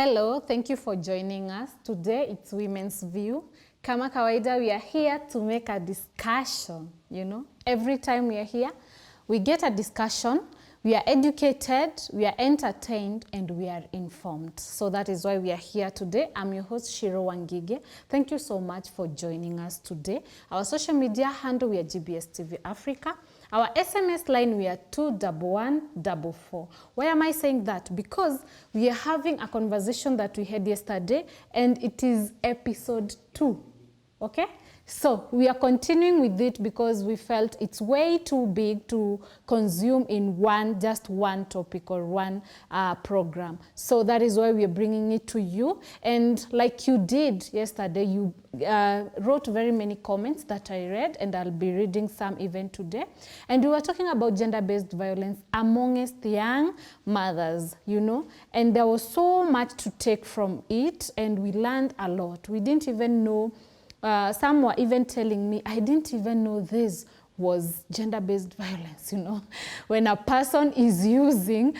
Hello, thank you for joining us. Today it's Women's View. Kama kawaida, we are here to make a discussion, Every time we are here, we get a discussion, we are educated, we are entertained, and we are informed. So that is why we are here today. I'm your host, Shiro Wangige. Thank you so much for joining us today. Our social media handle, we are GBS TV Africa. Our SMS line, we are 21144. Why am I saying that? Because we are having a conversation that we had yesterday, and it is episode 2, okay? So we are continuing with it because we felt it's way too big to consume in just one topic or one program. So that is why we are bringing it to you. And like you did yesterday, you wrote very many comments that I read, and I'll be reading some even today. And we were talking about gender-based violence amongst young mothers, and there was so much to take from it, and we learned a lot. We didn't even know. Some were even telling me, I didn't even know this was gender-based violence, When a person is using,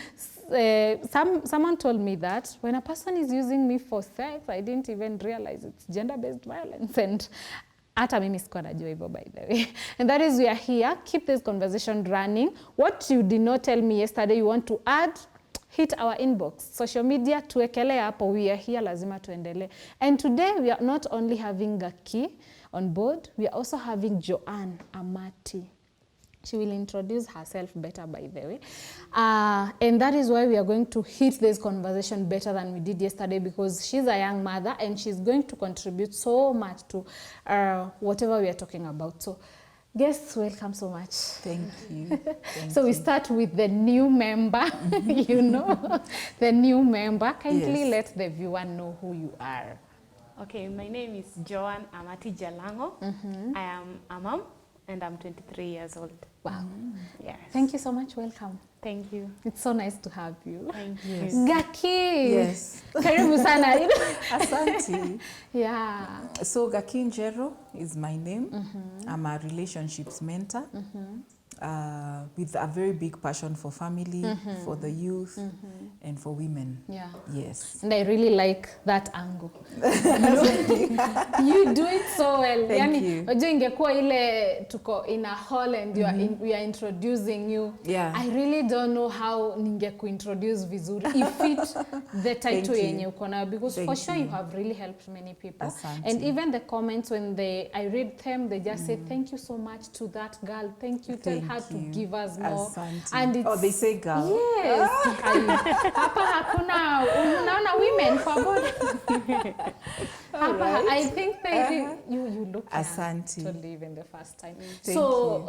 someone told me that when a person is using me for sex, I didn't even realize it's gender-based violence. And hata mimi sikuwa najua hivyo, by the way. And that is, we are here. Keep this conversation running. What you did not tell me yesterday you want to add, hit our inbox. Social media, tuwekele hapo, we are here, lazima tuendele. And today we are not only having Gaki on board, we are also having Joanne Amati. She will introduce herself better, by the way. And that is why we are going to hit this conversation better than we did yesterday, because she's a young mother and she's going to contribute so much to whatever we are talking about. So, guests, welcome so much. Thank you. So we start with the new member, the new member. Kindly let the viewer know who you are. Okay, my name is Joanne Amati Jalango. I am a mom and I'm 23 years old. Wow. Yes. Thank you so much. Welcome. Thank you. It's so nice to have you. Thank you. Yes. Gaki. Yes. Karibu sana. Asante. Yeah. So Gaki Njero is my name. I'm a relationships mentor with a very big passion for family, for the youth, and for women. Yeah. Yes. And I really like that angle. You do it so well. Thank you. Wajua ingekuwa ile tuko in a hall and we are introducing you. Yeah. I really don't know how ningekuintroduce vizuri if it the title yenye uko nayo, because for sure you have really helped many people. Asante. And even the comments when I read them, they just say thank you so much to that girl. Thank you. Tell her to give us more. Asante. And it's, they say girl. Yes. Hapa hakuna unaona women for body. Hapa, I think you look Asante. to live in the first time. Thank so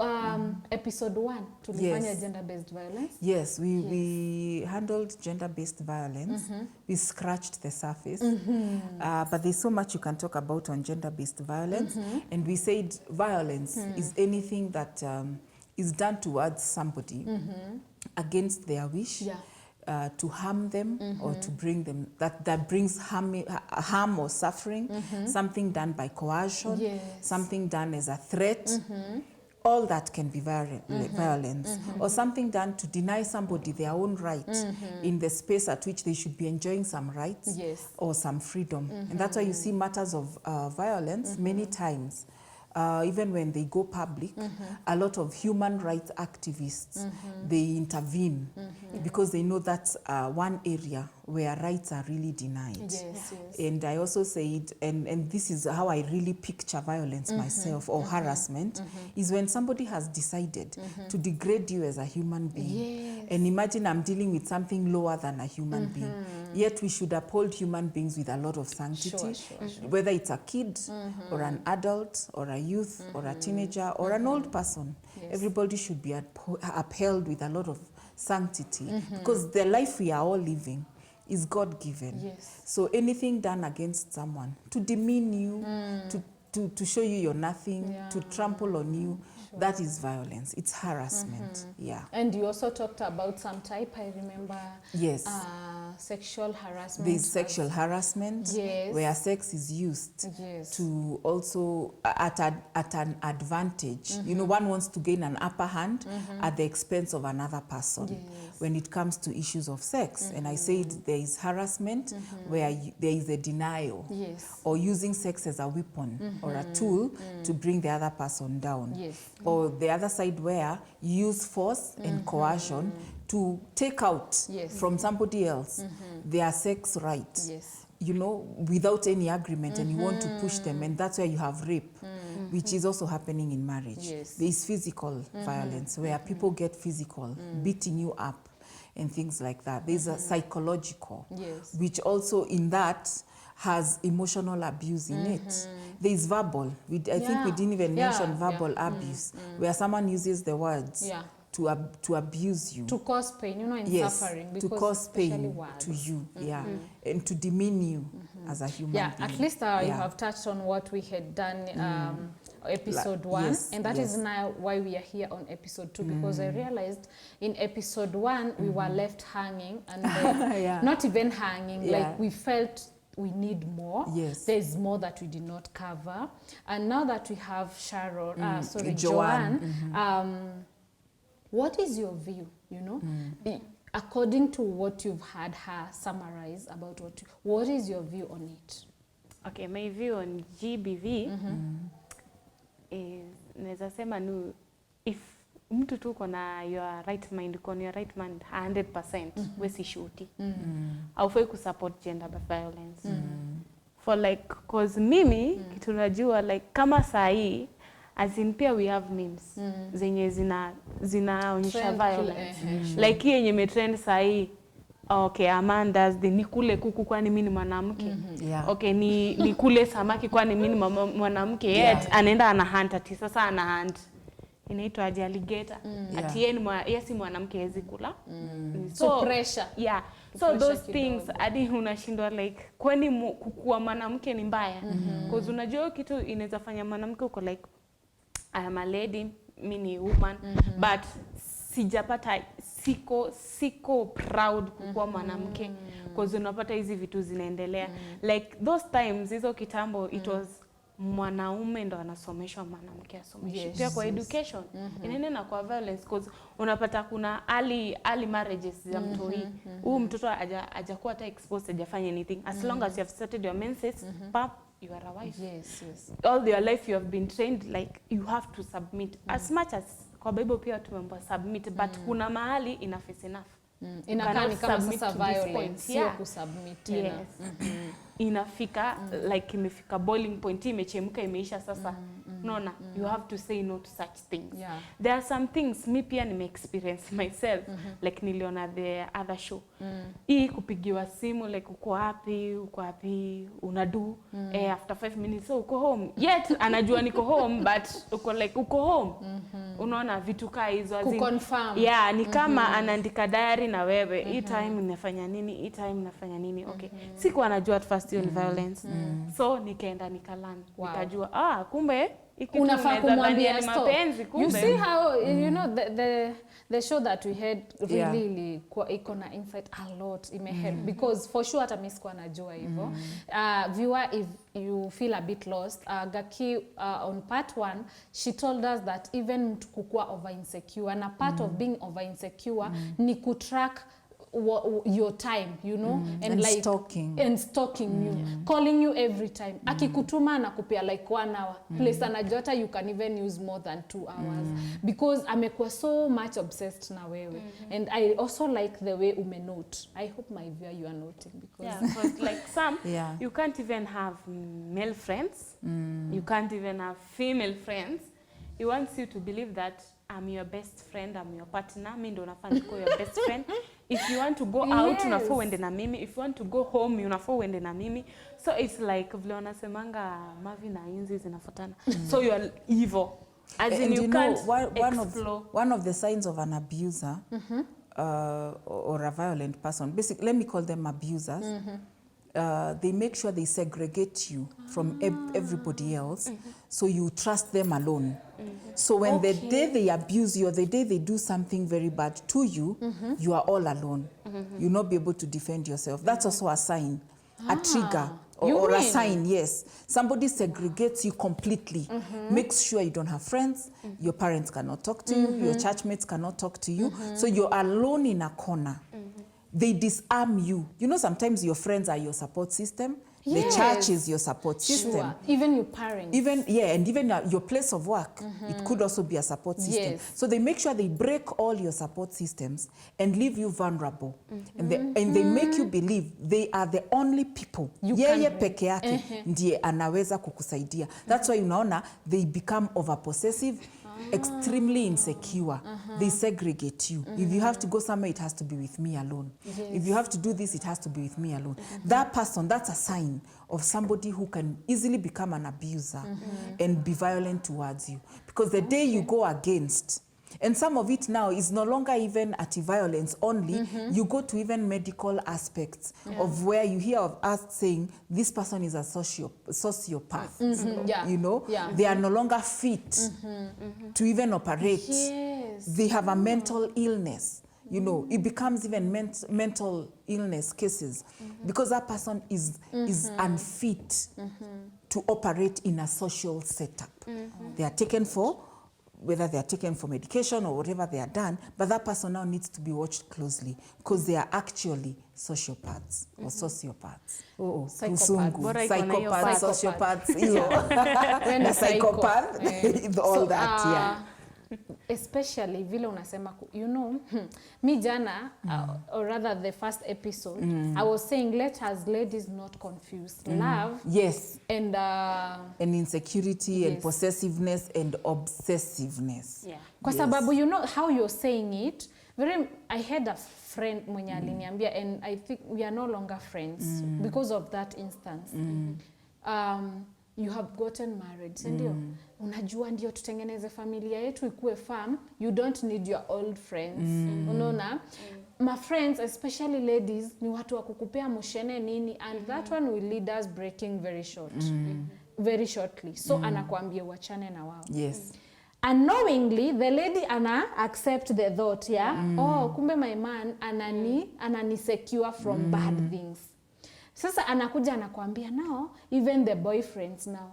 episode 1 tulifanya Yes. gender-based violence. Yes, we handled gender-based violence. We scratched the surface. But there's so much you can talk about on gender-based violence. And we said violence is anything that is done towards somebody against their wish, to harm them or to bring them, that brings harm or suffering, something done by coercion, something done as a threat. All that can be violence. Or something done to deny somebody their own right in the space at which they should be enjoying some rights or some freedom. And that's why you see matters of violence many times. Even when they go public, a lot of human rights activists, they intervene because they know that's one area where rights are really denied. Yes. And I also said, and this is how I really picture violence myself, or harassment, is when somebody has decided to degrade you as a human being. And imagine I'm dealing with something lower than a human being. Yet we should uphold human beings with a lot of sanctity, whether it's a kid or an adult or a youth or a teenager or an old person. Everybody should be upheld with a lot of sanctity, because the life we are all living is God-given. So anything done against someone, to demean you, to show you you're nothing, to trample on you, that is violence. It's harassment. And you also talked about some type, I remember. Yes. Sexual harassment. There's sexual harassment, where sex is used to also at an advantage. One wants to gain an upper hand at the expense of another person. when it comes to issues of sex. And I said there is harassment where there is a denial or using sex as a weapon or a tool to bring the other person down. Or the other side where you use force and coercion to take out from somebody else their sex right. You know, without any agreement, and you want to push them, and that's where you have rape, which is also happening in marriage. There is physical violence where people get physical, beating you up and things like that. There's a psychological, which also in that has emotional abuse in it. There's verbal. I think we didn't even mention verbal abuse, where someone uses the words to abuse you, to cause pain, you know, in suffering, because to cause pain to you, and to demean you as a human being. At least you have touched on what we had done episode 1, and that is now why we are here on episode 2, because I realized in episode 1 we were left hanging, and not even hanging, like we felt we need more. There's more that we did not cover, and now that we have Joanne, what is your view, you know, according to what you've had her summarize about what is your view on it? Okay, my view on GBV is, naweza sema if mtu tu kona your right mind, 100%, we si shuti. Haufai kusupport gender violence. For like, cause mimi, kitu najua, like, kama sahi, as in pia we have memes zenye zinaonyesha violence. Like hii yenye metrend sahi, okay, Amanda's the nikule kuku kwani mimi ni mwanamke. Okay, nikule samaki kwani mimi ni mwanamke. Yet anaenda anahunt ati sasa anahunt. Inaitwa alligator. Ati yeye si mwanamke hawezi kula. So pressure. So those things hadi unashindwa like kwani kukuwa mwanamke ni mbaya. Because unajua kitu inaweza fanya mwanamke uko like I am a lady, mini woman, but sijapata siko proud kukuwa mwanamke, because unapata hizi vitu zinaendelea. Like those times, hizo kitambo, it was mwanaume ndo anasomeshwa, mwanamke asomeshwe. Pia kwa education, inaenda kwa violence, because unapata kuna early marriages za mtoi. Mtoto hajakuwa hata exposed, hajafanya anything. As long as you have started your menses, you are a wife. All your life you have been trained like you have to submit. As much as kwa Bible pia tumeambiwa submit, but kuna mahali enough is enough. Inakaa ni kama sasa violence, sio kusubmit tena. Inafika like imefika boiling point, imechemka, imeisha sasa. Unaona, you have to say no to such things. There are some things me pia nime experience myself, like niliona the other show. Hii kupigiwa simu like uko wapi, unadu after 5 minutes so uko home. Yet anajua niko home, but uko like uko home. Unaona vitu kaa hizo azin. Confirm. Ni kama anaandika diary na wewe, hii time nafanya nini, hii time nafanya nini. Okay. Siku anajua at first hiyo violence. So nikaenda nikalan. Nikajua kumbe unafaa kumwambia mapenzi kumbe. You see how you know the show that we had really iko na insight a lot imehelp, because for sure hata mimi sikuwa najua hivyo. Viewer, if you feel a bit lost, Gaki on part 1 she told us that even mtu kukua over insecure, na part of being over insecure ni kutrack your time, you know, and like stalking you, calling you every time. Akikutuma na kupea like 1 hour, place anajota you can even use more than 2 hours, because amekuwa so much obsessed na wewe. And I also like the way umenote. I hope my viewer you are noting, because like some you can't even have male friends, you can't even have female friends. He wants you to believe that I'm your best friend, I'm your partner, mimi ndo nafanya kwa your best friend. If you want to go out, unafaa uende na mimi. If you want to go home, unafaa uende na mimi. So it's like vile wanasemanga mavi na inzi zinafuatana. So you are evil. As in you can't explore. One of the signs of an abuser or a violent person, basically, let me call them abusers. They make sure they segregate you from everybody else, so you trust them alone. So when the day they abuse you or the day they do something very bad to you, you are all alone. You'll not be able to defend yourself. That's also a sign a trigger or a sign, yes. Somebody segregates you completely, makes sure you don't have friends, your parents cannot talk to you, your church mates cannot talk to you, so you're alone in a corner. They disarm you. You know, sometimes your friends are your support system. Yes. The church is your support system. Sure. Even your parents. Even, yeah, and even your place of work, it could also be a support system. Yes. So they make sure they break all your support systems and leave you vulnerable. And they make you believe they are the only people. Yeye peke yake ndiye anaweza kukusaidia. That's why unaona they become over possessive, extremely insecure. They segregate you. If you have to go somewhere, it has to be with me alone. Yes. If you have to do this, it has to be with me alone. That person, that's a sign of somebody who can easily become an abuser and be violent towards you. Because the day you go against, and some of it now is no longer even anti-violence only, you go to even medical aspects of where you hear of us saying, this person is a sociopath. You know, they are no longer fit to even operate. Yes. They have a mental illness. You know, it becomes even mental illness cases because that person is unfit to operate in a social setup. They are taken for, whether they are taken for medication or whatever they are done, but that person now needs to be watched closely because they are actually sociopaths or sociopaths. Psychopaths. Psychopaths, sociopaths, When the psychopath, all So, that, yeah. Especially vile unasema, you know, me jana, or rather the first episode, I was saying let us ladies not confuse love Yes. and insecurity and yes. possessiveness and obsessiveness. Yeah. kwa sababu you know how you're saying it, I had a friend mwenye aliniambia, and I think we are no longer friends because of that instance. You have gotten married, ndio unajua ndio tutengeneze familia yetu ikue farm, you don't need your old friends. Unaona, my friends, especially ladies, ni watu wa kukupea mushene nini, and that one will lead us breaking very shortly. So anakuambia wachane na wao. Yes. Unknowingly, the lady accept the thought, oh, kumbe my man anani secure from bad things. Sasa anakuja anakuambia now, even the boyfriends now,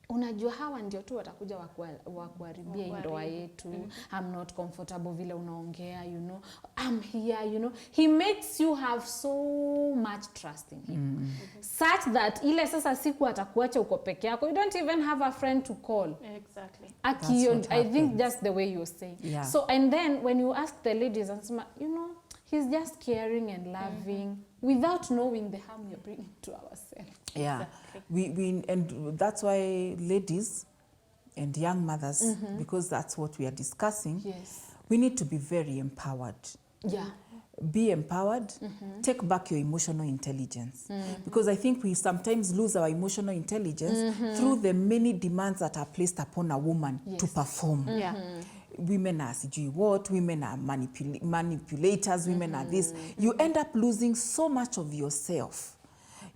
unajua hawa ndio tu watakuja wakuharibia ndoa yetu. I'm not comfortable vile unaongea, you know. I'm here, you know. He makes you have so much trust in him. Such that ile sasa siku atakuacha uko peke yako, you don't even have a friend to call. Exactly. I think just the way you're saying. Yeah. So, and then when you ask the ladies, you know, he's just caring and loving without knowing the harm you're bringing to ourselves. Yeah. Exactly. And that's why ladies and young mothers, because that's what we are discussing, Yes. we need to be very empowered. Yeah. Be empowered, take back your emotional intelligence. Because I think we sometimes lose our emotional intelligence through the many demands that are placed upon a woman to perform. Yeah. Women are sijui what, women are manipulators, women are this. You end up losing so much of yourself.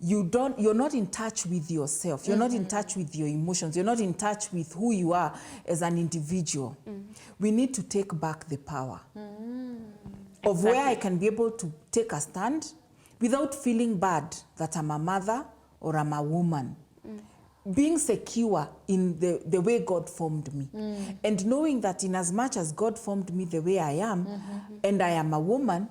You're not in touch with yourself. You're not in touch with your emotions. You're not in touch with who you are as an individual. We need to take back the power of where I can be able to take a stand without feeling bad that I'm a mother or I'm a woman. Being secure in the way God formed me. And knowing that in as much as God formed me the way I am, and I am a woman,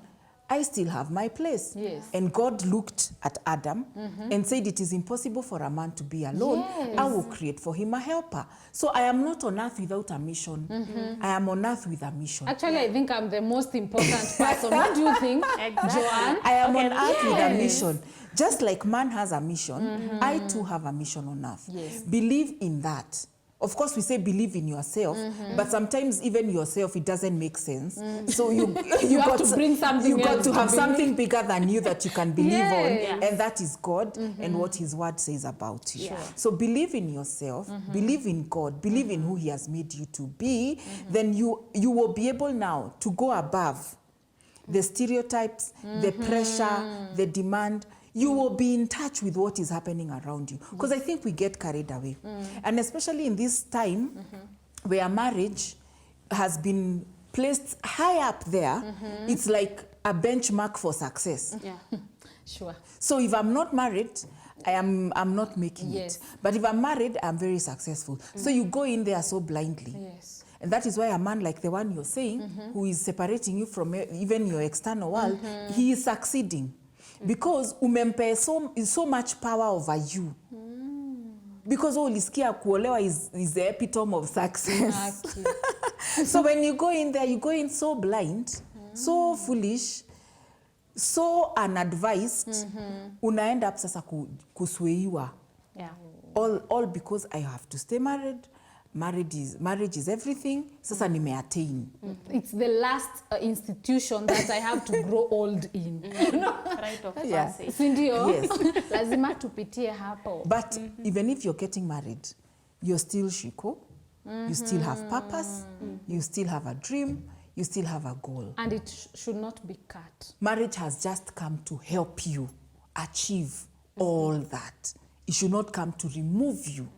I still have my place. Yes. And God looked at Adam and said, it is impossible for a man to be alone. Yes. I will create for him a helper. So I am not on earth without a mission. I am on earth with a mission. Actually, I think I'm the most important person. What do you think, Joanne? I am on earth with a mission. Just like man has a mission, I too have a mission on earth. Yes. Believe in that. Of course, we say believe in yourself, but sometimes even yourself, it doesn't make sense. So you have to bring something You got else to have to something bigger than you that you can believe Yes. on, and that is God and what His Word says about you. Sure. So believe in yourself, believe in God, believe in who He has made you to be. Then you will be able now to go above the stereotypes, the pressure, the demand. You will be in touch with what is happening around you. Because I think we get carried away. And especially in this time where marriage has been placed high up there, it's like a benchmark for success. Yeah. Sure. So if I'm not married, I'm not making Yes. it. But if I'm married, I'm very successful. So you go in there so blindly. Yes. And that is why a man like the one you're saying, who is separating you from even your external world, he is succeeding. Because umempe so much power over you. Because ulisikia kuolewa is the epitome of success. Okay. So when you go in there, you go in so blind, so foolish, so unadvised, unaend up sasa kusweiwa. Yeah. All because I have to stay married. Marriage is everything. Sasa nimeattain. It's the last institution that I have to grow old in. Right of Yeah. passage. Si ndio? Yes. Lazima tupitie hapo. But even if you're getting married, you're still shiko. You still have purpose. You still have a dream. You still have a goal. And it should not be cut. Marriage has just come to help you achieve all that. It should not come to remove you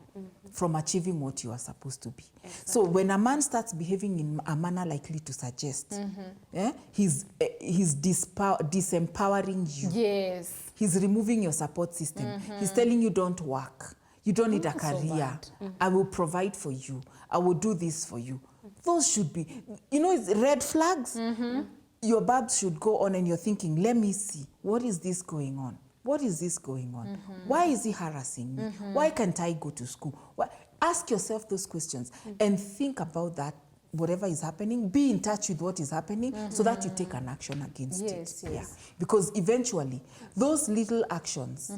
from achieving what you are supposed to be. Exactly. So when a man starts behaving in a manner likely to suggest, he's disempowering you. Yes. He's removing your support system. He's telling you don't work. You don't need a career. I will provide for you. I will do this for you. Those should be, it's red flags. Your bulbs should go on and you're thinking, let me see, what is this going on? What is this going on? Why is he harassing me? Why can't I go to school? Ask yourself those questions and think about that, whatever is happening. Be in touch with what is happening so that you take an action against it. Yes. Yeah. Because eventually, those little actions,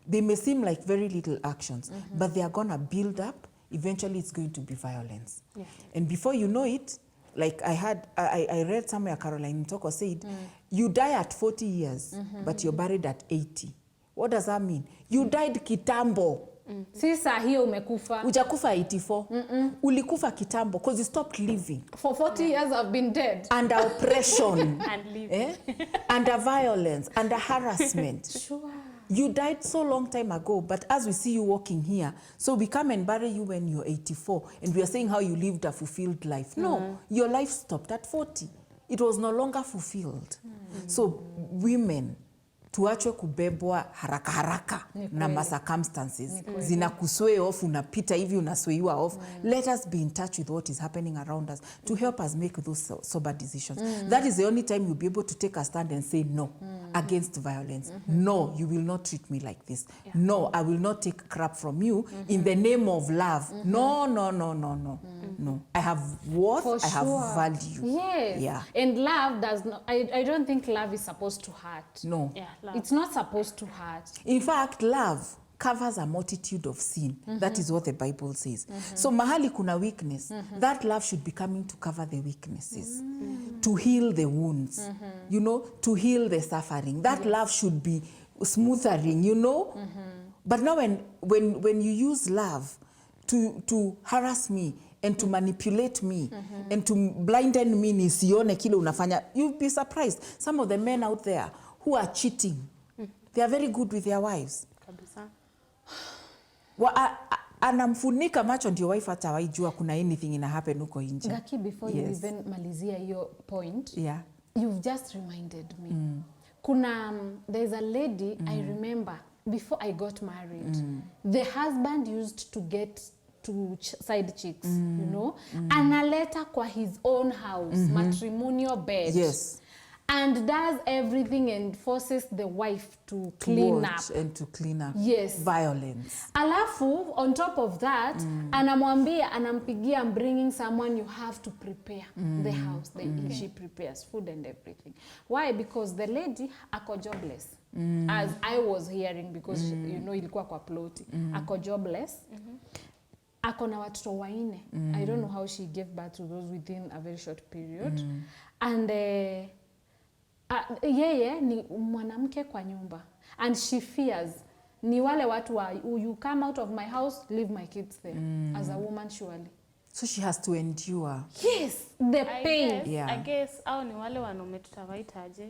they may seem like very little actions, but they are going to build up. Eventually, it's going to be violence. Yeah. And before you know it, like I read somewhere, Caroline Mtoko said, you die at 40 years, but you're buried at 80. What does that mean? You died kitambo. Si saa hiyo umekufa. Ujakufa 84. Ulikufa kitambo because you stopped living. For 40 years I've been dead. Under oppression. And living. Under violence, under harassment. Sure. You died so long time ago, but as we see you walking here, so we come and bury you when you're 84, and we are saying how you lived a fulfilled life. No, your life stopped at 40. It was no longer fulfilled. So women, tuachwe kubebwa haraka haraka na ma circumstances. Zinakusway off, unapita hivi unasweiwa off. Let us be in touch with what is happening around us to help us make those sober decisions. That is the only time you'll be able to take a stand and say no against violence. No, you will not treat me like this. Yeah. No, I will not take crap from you in the name of love. No, no, no, no, no. No. I have worth, I have value. Yes. Yeah. And love does not, I don't think love is supposed to hurt. No. Yeah, love. It's not supposed to hurt. In fact, love covers a multitude of sin. That is what the Bible says. So mahali kuna weakness, that love should be coming to cover the weaknesses, to heal the wounds, to heal the suffering. That love should be smoothering, But now when you use love to harass me and to manipulate me and to blinden me nisione kile unafanya, you'll be surprised. Some of the men out there who are cheating, they are very good with their wives. Kabisa. Anamfunika macho ndio wife hata haijua kuna anything ina happen huko nje. Gaki, before you even malizia your point, you've just reminded me. There's a lady I remember before I got married. The husband used to get to side chicks, analeta kwa his own house, matrimonial bed. Yes. And does everything and forces the wife to clean up. And to clean up. Yes. Violence. Alafu, on top of that, anampigia, I'm bringing someone, you have to prepare the house. She prepares food and everything. Why? Because the lady ako jobless. As I was hearing, because ilikuwa kwa ploti. Ako jobless. Ako na watoto 4. I don't know how she gave birth to those within a very short period. And yeye ni mwanamke kwa nyumba, and she fears ni wale watu wa you come out of my house, leave my kids there. As a woman, surely so she has to endure. Yes, the pain. I guess au ni wale wanaume tutawaitaje,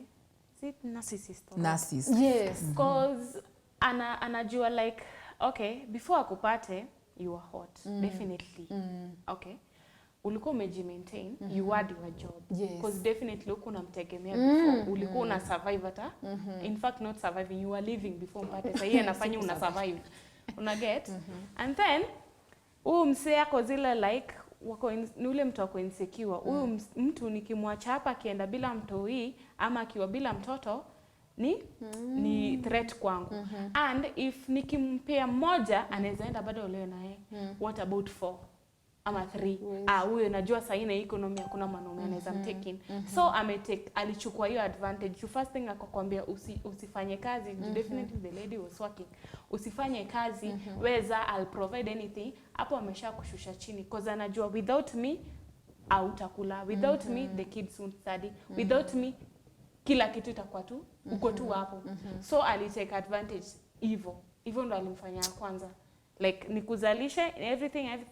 si narcissist. Narcissist. Yes. Because anajua before akupate you are hot, definitely. Okay, ulikuwa umejimaintain, you had your job. Yes. Because definitely ulikuwa unamtegemea before, ulikuwa una survive hata. In fact, not surviving, you were living before mpate. Sasa yeye anafanya una survive. Una get? And then, msee ako zile like, ni ule mtu wako insecure. Huyu mtu nikimwacha hapa akienda bila mtoi, ama akiwa bila mtoto, ni threat kwangu. And if nikimpea mmoja, anaweza enda bado olewe naye. What about 4? Ama 3? Huyo najua sasa ina economy hakuna mwanaume anaweza mtake in. So alichukua hiyo advantage. The first thing akakwambia usifanye kazi. Definitely the lady was working. Usifanye kazi, weza I'll provide anything. Hapo amesha kushusha chini because anajua without me hautakula. Without me the kids won't study. Without me kila kitu itakuwa tu uko tu hapo. So alitake advantage hivyo ndo alimfanyia kwanza. Like nikuzalishe everything and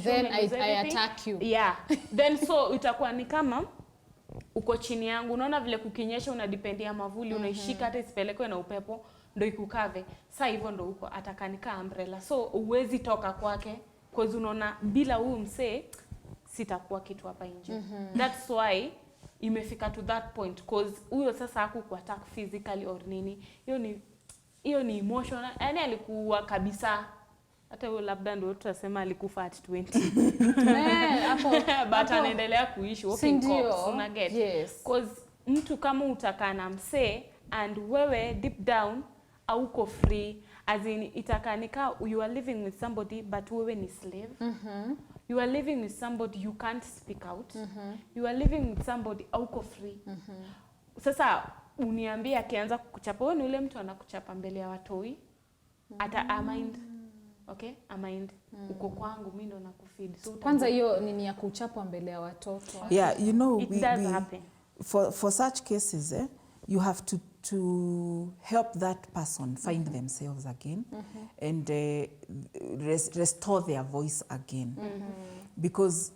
then I attack you. Yeah. Then so itakuwa ni kama uko chini yangu, unaona vile kukinyesha unadependia mavuli, unaishika hata isipelekwe na upepo ndo ikukave. Sasa hivyo ndo uko atakanika umbrella. So uwezi toka kwake because unaona bila huyu msee sitakuwa kitu hapa nje. That's why imefika to that point because huyo sasa hakukuattack physically or nini. Hiyo ni emotional. Yaani alikuwa kabisa. Hata huyo labda ndio tutasema alikufa at 20. But anaendelea kuishi walking corpse, una get? Yes. Because mtu kama utakaa na msee and wewe deep down hauko free, as in itakanika you are living with somebody but wewe ni slave. You are living with somebody you can't speak out. You are living with somebody hauko free. Sasa uniambia akianza kukuchapa, wewe ni ule mtu anakuchapa mbele ya watoi, ata amind. Okay, amind. Uko kwangu mimi ndo nakufeed. So kwanza hiyo nini ya kuchapa mbele ya watoto. Yeah, you know, it does happen. For such cases, you have to help that person find themselves again and restore their voice again. Because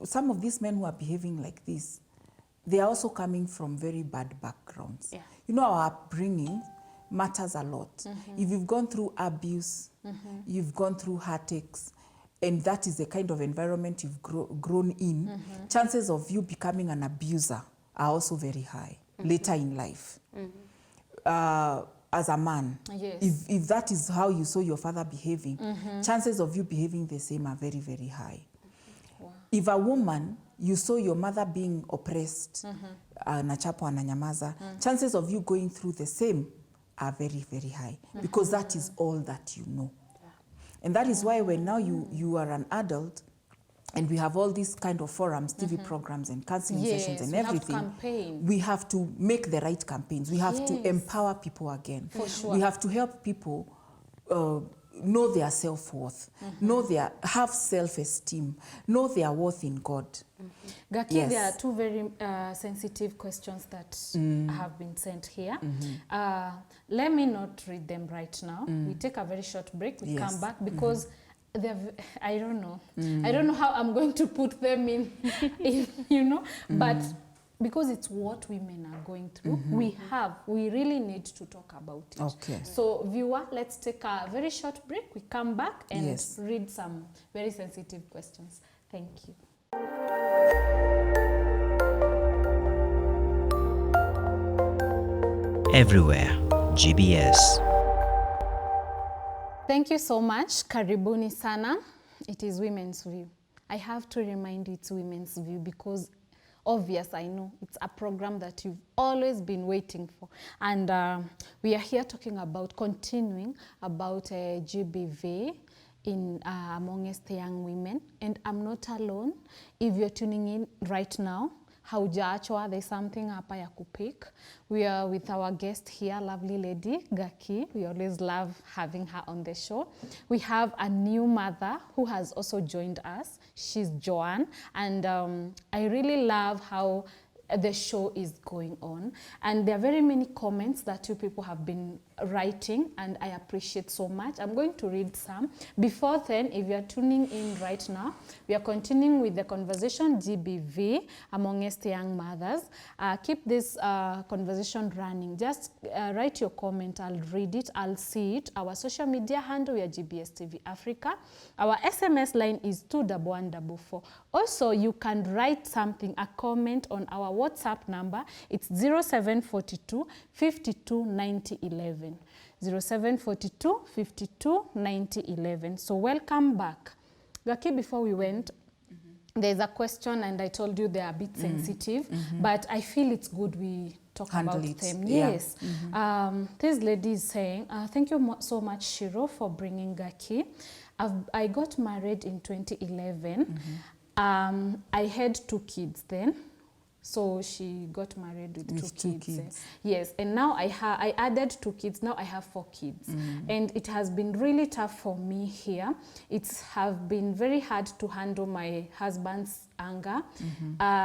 some of these men who are behaving like this, they are also coming from very bad backgrounds. Yeah. You know, our upbringing matters a lot. If you've gone through abuse, you've gone through heartaches, and that is the kind of environment you've grown in, chances of you becoming an abuser are also very high later in life. As a man, yes. if that is how you saw your father behaving, chances of you behaving the same are very, very high. Wow. If a woman, you saw your mother being oppressed, nachapo ananyamaza, chances of you going through the same are very, very high, because that is all that you know. And that is why when now you are an adult, and we have all these kind of forums, TV programs and counseling sessions and everything, we have to make the right campaigns. We have to empower people again. For sure. We have to help people know their self-worth, have self-esteem, know their worth in God. Gaki, Yes. there are two very sensitive questions that have been sent here. Let me not read them right now. We take a very short break. We come back because I don't know. I don't know how I'm going to put them in you know, but because it's what women are going through, we really need to talk about it. Okay. So viewer, let's take a very short break. We come back and read some very sensitive questions. Thank you. Everywhere, GBS. Thank you so much. Karibuni sana. It is Women's View. I have to remind you it's Women's View because obvious, I know, it's a program that you've always been waiting for. And we are here talking about, continuing about GBV in amongst young women. And I'm not alone. If you're tuning in right now, haujaachwa, there's something hapa ya kupick. We are with our guest here, lovely lady, Gaki. We always love having her on the show. We have a new mother who has also joined us. She's Joanne. And I really love how the show is going on. And there are very many comments that you people have been writing, and I appreciate so much. I'm going to read some. Before then, if you are tuning in right now, we are continuing with the conversation GBV amongst young mothers. Keep this conversation running. Just write your comment. I'll read it. I'll see it. Our social media handle, we are GBS TV Africa. Our SMS line is 21144. Also, you can write something, a comment on our WhatsApp number. It's 0742 52 90 11. 0742 52 90 11. So welcome back. Gaki, before we went, there's a question, and I told you they are a bit sensitive, but I feel it's good we talk Handle about it. them. Yeah. Yes. This lady is saying, thank you so much, Shiro, for bringing Gaki. I got married in 2011. I had 2 kids then. So she got married with two kids. Yes, and now I added 2 kids. Now I have 4 kids. And it has been really tough for me here. It's have been very hard to handle my husband's anger.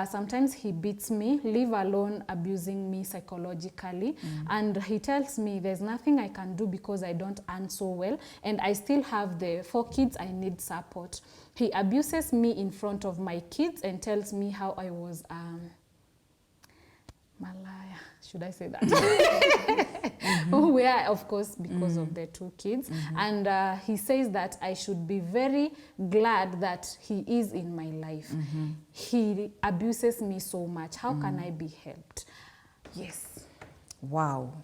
Sometimes he beats me, leave alone abusing me psychologically. And he tells me there's nothing I can do because I don't earn so well. And I still have the 4 kids, I need support. He abuses me in front of my kids and tells me how I was Malaya, should I say that? Where, of course, because of the 2 kids. And he says that I should be very glad that he is in my life. He abuses me so much. How can I be helped? Yes. Wow.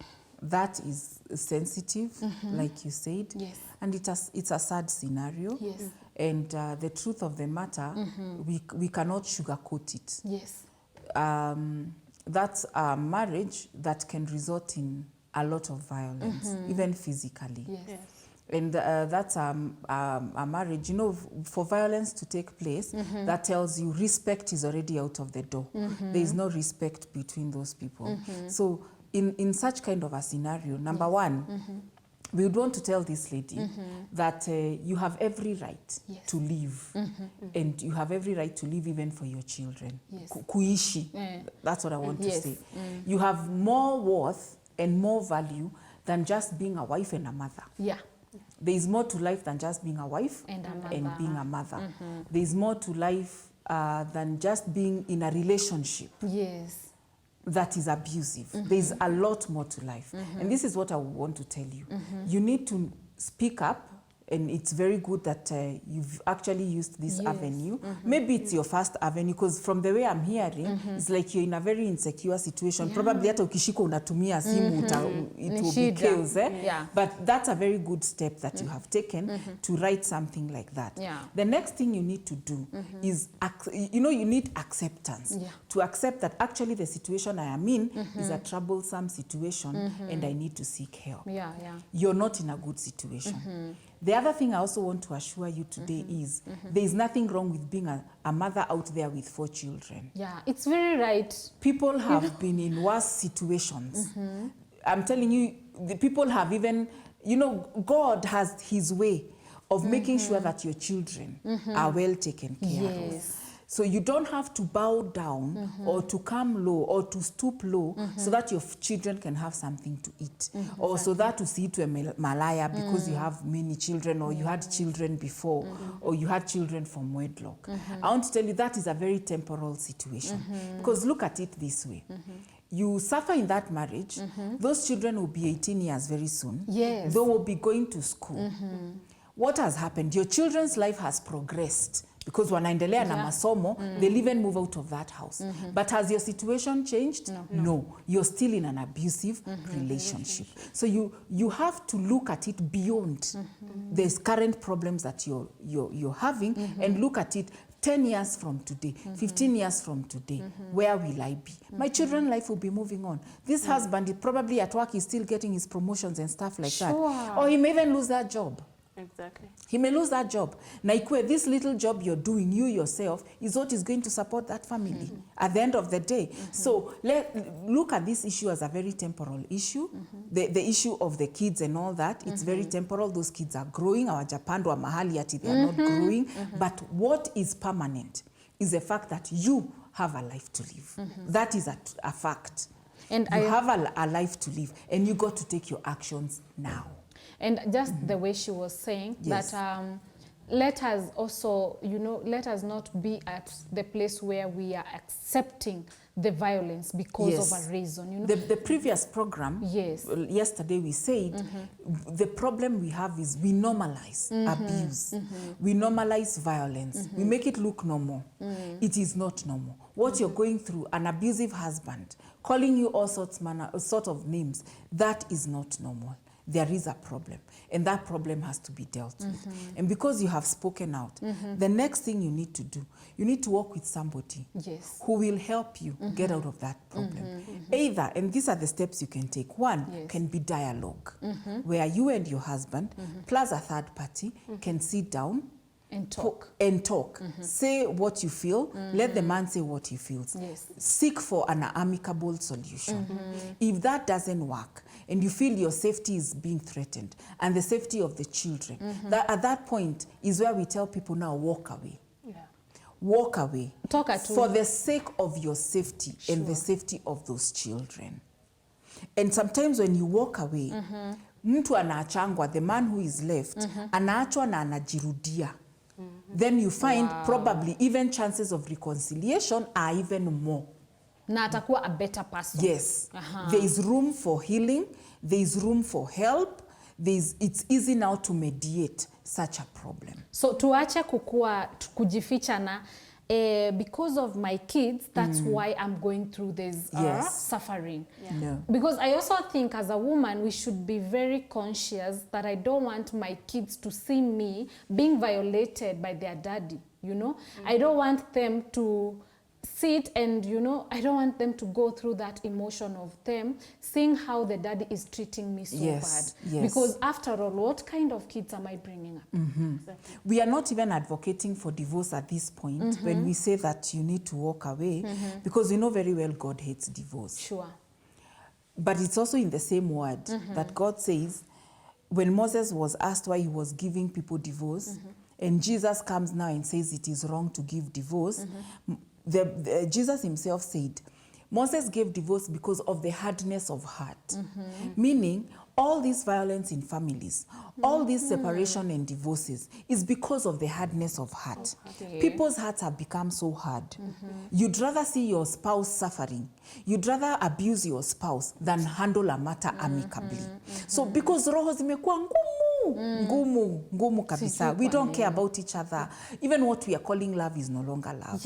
That is sensitive, like you said. Yes. And it's a sad scenario. Yes. And the truth of the matter, we cannot sugarcoat it. Yes. That's a marriage that can result in a lot of violence, even physically. Yes. And that's a marriage, you know, for violence to take place, that tells you respect is already out of the door. There is no respect between those people. So in such kind of a scenario, number one, we would want to tell this lady that you have every right to live, and you have every right to live even for your children. Kuishi, that's what I want to say. You have more worth and more value than just being a wife and a mother. Yeah. There is more to life than just being a wife And a and mother. being a mother. There is more to life than just being in a relationship Yes. that is abusive. There's a lot more to life. And this is what I want to tell you. You need to speak up, and it's very good that you've actually used this avenue. Maybe it's your first avenue, because from the way I'm hearing, it's like you're in a very insecure situation. Probably hata ukishiko unatumia simu, it will be chaos. But that's a very good step that you have taken to write something like that. The next thing you need to do is, you need acceptance. To accept that actually the situation I am in is a troublesome situation, and I need to seek help. You're not in a good situation. The other thing I also want to assure you today is there is nothing wrong with being a mother out there with 4 children. Yeah, it's very right. People have been in worse situations. I'm telling you, the people have even, God has his way of making sure that your children are well taken care of. So you don't have to bow down or to come low or to stoop low so that your children can have something to eat, or so that to see to a malaya because you have many children, or you had children before, or you had children from wedlock. I want to tell you that is a very temporal situation, because look at it this way. You suffer in that marriage, those children will be 18 years very soon. They will be going to school. What has happened? Your children's life has progressed because wanaendelea na masomo, they'll even move out of that house. But has your situation changed? No. You're still in an abusive relationship. So you have to look at it beyond these current problems that you're having, and look at it 10 years from today, 15 years from today, where will I be? My children's life will be moving on. This husband, probably at work, is still getting his promotions and stuff like that. Or he may even lose that job. Exactly. He may lose that job. Naikwe, this little job you're doing, you yourself, is what is going to support that family at the end of the day. So look at this issue as a very temporal issue. The issue of the kids and all that, it's very temporal. Those kids are growing. Our Japandwa mahali ati they are not growing. But what is permanent is the fact that you have a life to live. That is a fact. And you have a life to live, and you got to take your actions now. And just the way she was saying Yes. that let us also, let us not be at the place where we are accepting the violence because of a reason. The previous program, Yes. yesterday we said, the problem we have is we normalize abuse. We normalize violence. We make it look normal. It is not normal. What you're going through, an abusive husband, calling you all sort of names, that is not normal. There is a problem, and that problem has to be dealt with. And because you have spoken out, the next thing you need to do, you need to work with somebody who will help you get out of that problem. Either, and these are the steps you can take. One can be dialogue, where you and your husband, plus a third party, can sit down and talk. Say what you feel. Let the man say what he feels. Seek for an amicable solution. If that doesn't work, and you feel your safety is being threatened, and the safety of the children, at that point is where we tell people now, walk away. Walk away. For the sake of your safety and the safety of those children. And sometimes when you walk away, mtu anaachangwa, the man who is left, anaachwa na anajirudia. Then you find probably even chances of reconciliation are even more. Na atakuwa a better person. Yes. There is room for healing. There is room for help. It's easy now to mediate such a problem. So tuache kujificha na because of my kids, that's why I'm going through this suffering. No. Because I also think as a woman, we should be very conscious that I don't want my kids to see me being violated by their daddy, I don't want them to sit and, I don't want them to go through that emotion of them seeing how the daddy is treating me so bad. Because after all, what kind of kids am I bringing up? Exactly. We are not even advocating for divorce at this point when we say that you need to walk away, because we know very well God hates divorce. Sure. But it's also in the same word that God says, when Moses was asked why he was giving people divorce, and Jesus comes now and says it is wrong to give divorce, Jesus himself said, Moses gave divorce because of the hardness of heart. Meaning, all this violence in families, all this separation and divorces is because of the hardness of heart. People's hearts have become so hard. You'd rather see your spouse suffering. You'd rather abuse your spouse than handle a matter amicably. So because roho zimekuwa ngumu kabisa. We don't care about each other. Even what we are calling love is no longer love.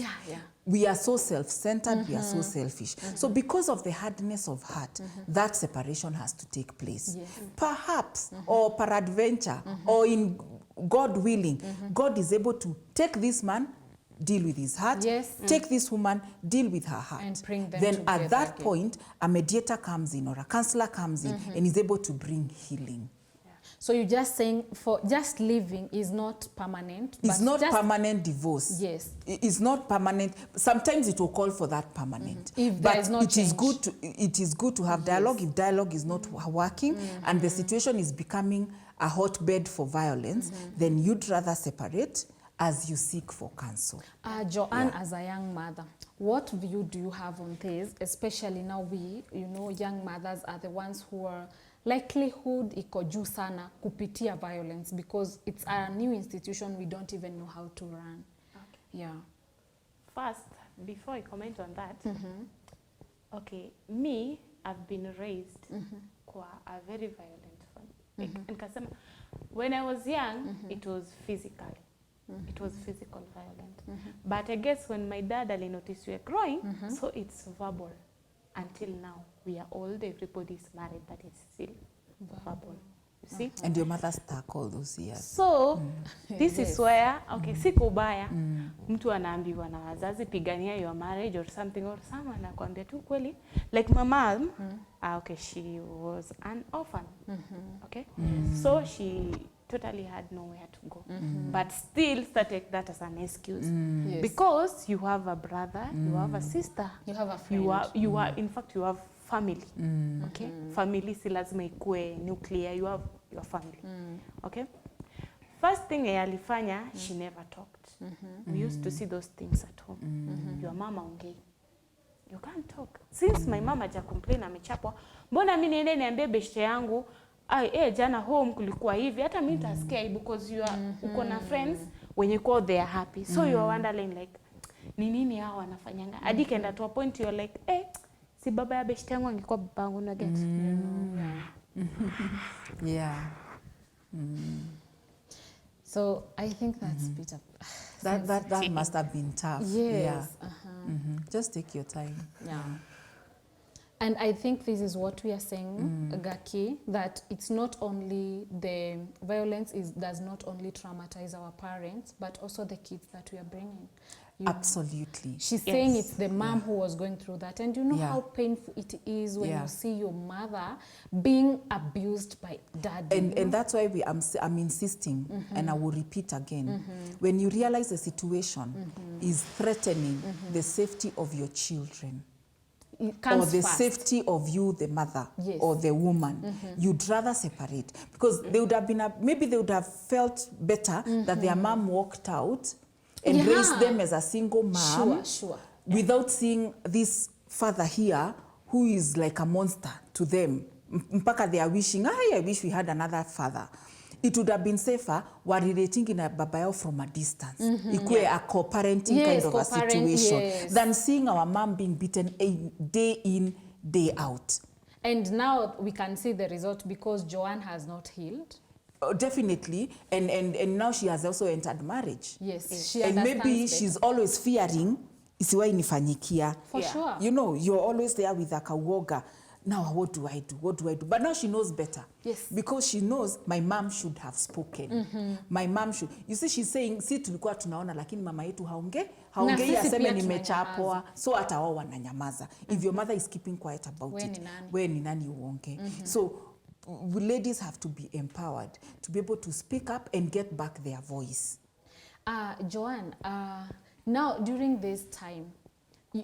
We are so self-centered, we are so selfish. So because of the hardness of heart, that separation has to take place. Perhaps, or peradventure, or in God willing, God is able to take this man, deal with his heart, take this woman, deal with her heart. And bring them then together at that again. point, a mediator comes in or a counselor comes in and is able to bring healing. So you're just saying for just living is not permanent. It's not permanent divorce. Yes. It's not permanent. Sometimes it will call for that permanent. If there but is no it is change. it is good to have dialogue. If dialogue is not working and the situation is becoming a hotbed for violence, then you'd rather separate as you seek for counsel. Joanne, as a young mother, what view do you have on this? Especially now young mothers are the ones who are likelihood iko juu sana kupitia violence because it's a new institution we don't even know how to run. First, before I comment on that, me, I've been raised kwa a very violent family. Nikasema, when I was young, it was physical. It was physical violence. But I guess when my dad noticed we were growing, so it's verbal. Until now, we are old, everybody's married, but it's still verbal. You see? And your mother stuck all those years. So, this is where, siku ubaya, mtu anaambiwa na wazazi, pigania your marriage or something, or someone anakuambia tu kweli. Like my mom, she was an orphan. So she totally had nowhere to go, but still started that as an excuse because you have a brother, you have a sister, you have a friend, you are in fact you have family. Family si lazima ikue nuclear, you have your family. First thing alifanya, she never talked. We used to see those things at home. Your mama ongei. You can't talk. Since my mama haja complain amechapwa, mbona mimi niende niambie beshte yangu, jana home kulikuwa hivi, hata mimi nitasikia hivi because you are uko na friends when you call they are happy. So you are wondering like ni nini hao wanafanyanga? Hadi kenda to a point you are like, si baba ya beshte yangu angekuwa babangu na get. Yeah. So I think that's bit of That must have been tough. yes. Yeah. Just take your time. Yeah. And I think this is what we are saying, Gaki, that it's not only the violence does not only traumatize our parents, but also the kids that we are bringing. Absolutely. She's saying it's the mom who was going through that. And you know how painful it is when you see your mother being abused by daddy. And that's why I'm insisting, and I will repeat again, when you realize the situation is threatening the safety of your children, or the safety of you, the mother, or the woman, you'd rather separate. Because they would have been, maybe they would have felt better that their mom walked out and raised them as a single mom without seeing this father here who is like a monster to them. Mpaka they are wishing, I wish we had another father. It would have been safer relating in a baba yao from a distance. Ikue a co-parenting kind of a situation than seeing our mom being beaten day in, day out. And now we can see the result because Joanne has not healed. Definitely, and now she has also entered marriage. Yes, she and maybe better. she's always fearing isiwa inifanyikia. For sure. You know, you're always there with a kawoga. Now what do I do? What do I do? But now she knows better. Yes. Because she knows my mom should have spoken. My mom should. You see, she's saying, si tulikuwa tunaona lakini mama yetu haongei aseme nimechapwa, so hata wao wananyamaza. If your mother is keeping quiet about it, we ni nani uonge. So ladies have to be empowered to be able to speak up and get back their voice. Joanne, now during this time,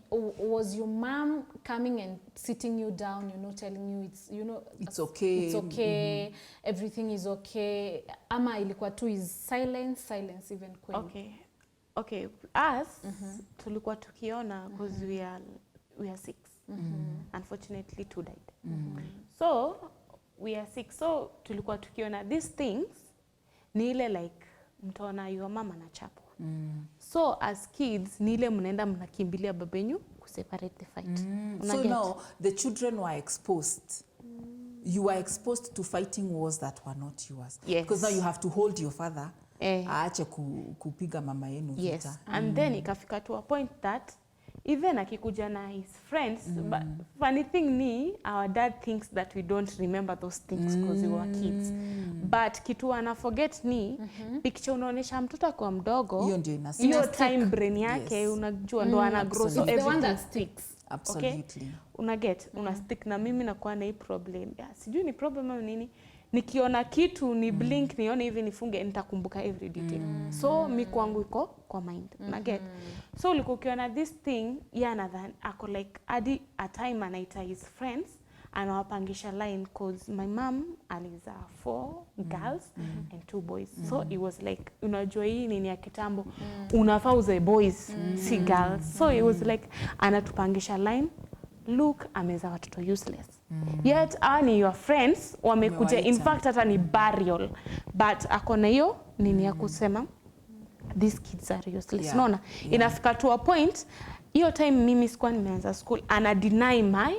was your mom coming and sitting you down, telling you it's okay, everything is okay, ama ilikuwa tu is silence even queen? Okay, us tulikuwa tukiona because we are 6. Unfortunately 2 died. So we are 6, so tulikuwa tukiona these things ni ile like mtaona your mama anachapwa. So as kids ni ile mnaenda mnakimbilia babenyu ku separate the fight. So now the children were exposed. You were exposed to fighting wars that were not yours. Because now you have to hold your father aache kupiga mama yenu vita. And then ikafika to a point that even akikuja na his friends, but funny thing ni our dad thinks that we don't remember those things because we were kids. But kitu ana forget ni picture unaonesha mtoto kwa mdogo, hiyo time brain yake unajua ndo ana grow, so everyone that sticks. Absolutely. Una stick na mimi na kwa na hii problem. Sijui ni problem au nini. Nikiona kitu ni blink nione hivi nifunge nitakumbuka every detail. So mi kwangu iko kwa mind. So ukiona this thing another ako like adi a time anaita his friends anawapangisha line cause my mom aliza 4 girls and 2 boys. So it was like unajua hii nini ya kitambo unafaa uze boys si girls. So it was like anatupangisha line, look ameza watoto useless. Yet ani your friends wamekuja, in fact hata ni burial, but akona hiyo nini ya kusema these kids are useless. Unaona inafika to a point hiyo time mimi sikuwa nimeanza school ana deny my